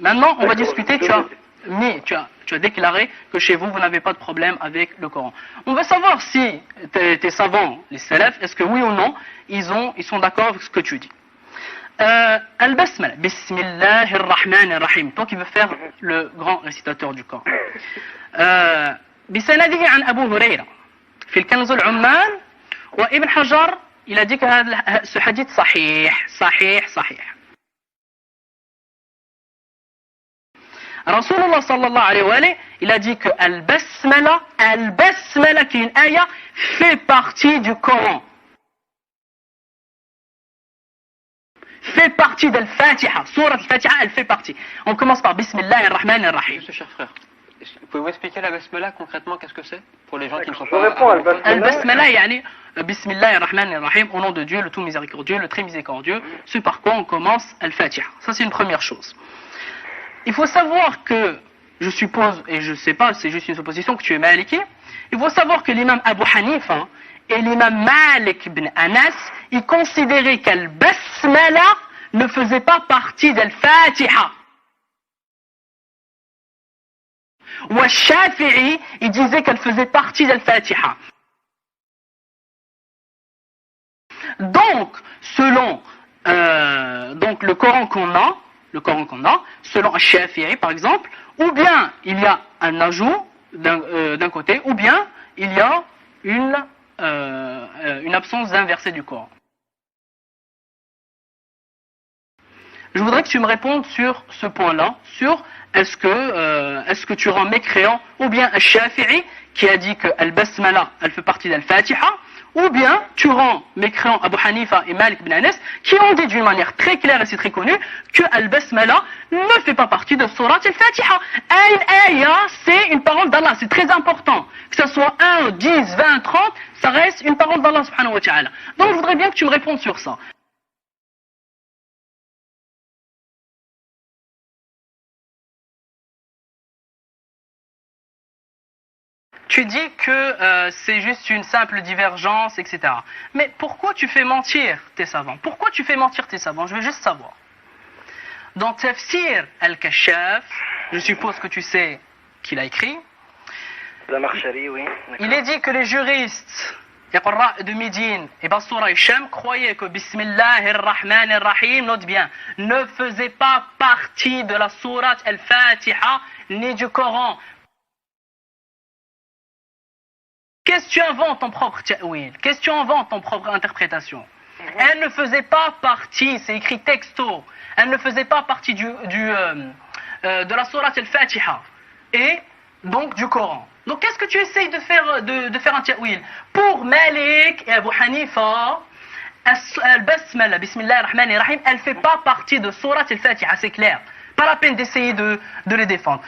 Maintenant, on va discuter, tu as déclaré que chez vous, vous n'avez pas de problème avec le Coran. On va savoir si tes savants, les salafs, est-ce que oui ou non, ils sont d'accord avec ce que tu dis. Al-Basmala, Bismillahirrahmanirrahim. Toi qui veux faire le grand récitateur du Coran. بسنده عن أبو هريرة في الكنز العمال وابن حجر il a dit que ce hadith صحيح. Rasulullah sallallahu alayhi wa sallam, il a dit que Al-Basmala qui est une ayah, fait partie du Coran. Fait partie de Al-Fatiha. Surat Al-Fatiha, elle fait partie. On commence par Bismillahirrahmanirrahim. Monsieur cher frère, pouvez-vous expliquer la Basmala concrètement, qu'est-ce que c'est? Pour les gens qui ne sont pas... Al-Basmala, yani Bismillahirrahmanirrahim, au nom de Dieu, le tout miséricordieux, le très miséricordieux, ce par quoi on commence Al-Fatiha. Ça c'est une première chose. Il faut savoir que, je suppose, et je ne sais pas, c'est juste une supposition, que tu es maliki, il faut savoir que l'imam Abu Hanifa et l'imam Malik ibn Anas, ils considéraient qu'Al-Basmala ne faisait pas partie d'Al-Fatiha. Ou Al-Shafi'i, il disait qu'elle faisait partie d'Al-Fatiha. Donc, selon le Coran qu'on a, selon Al-Shafi'i par exemple, ou bien il y a un ajout d'un côté, ou bien il y a une absence d'un verset du Coran. Je voudrais que tu me répondes sur ce point-là, sur est-ce que tu rends mécréant ou bien Al-Shafi'i qui a dit que Al-Basmala, elle fait partie d'Al-Fatiha, ou bien tu rends mécréant Abu Hanifa et Malik ibn Anas qui ont dit d'une manière très claire et c'est très connu que Al-Basmala ne fait pas partie de Surat Al-Fatiha. Al-Aya, c'est une parole d'Allah, c'est très important. Que ce soit 1, 10, 20, 30, ça reste une parole d'Allah subhanahu wa ta'ala. Donc je voudrais bien que tu me répondes sur ça. Tu dis que c'est juste une simple divergence, etc. Mais pourquoi tu fais mentir tes savants? Pourquoi tu fais mentir tes savants? Je veux juste savoir. Dans Tafsir al-Kashaf, je suppose que tu sais qu'il a écrit. Oui. Il est dit que les juristes de Médine et Bassoura et Sham croyaient que Bismillahirrahmanirrahim, note bien, ne faisait pas partie de la sourate al-Fatiha ni du Coran. Qu'est-ce que tu inventes ton propre ta'wil? Qu'est-ce que tu inventes ton propre interprétation? Elle ne faisait pas partie, c'est écrit texto, elle ne faisait pas partie de la sourate al-Fatiha et donc du Coran. Donc qu'est-ce que tu essayes de faire un ta'wil? Pour Malik et Abu Hanifa, Al-Basmala, Bismillahirrahmanirrahim, elle ne fait pas partie de sourate al-Fatiha, c'est clair. Pas la peine d'essayer de les défendre.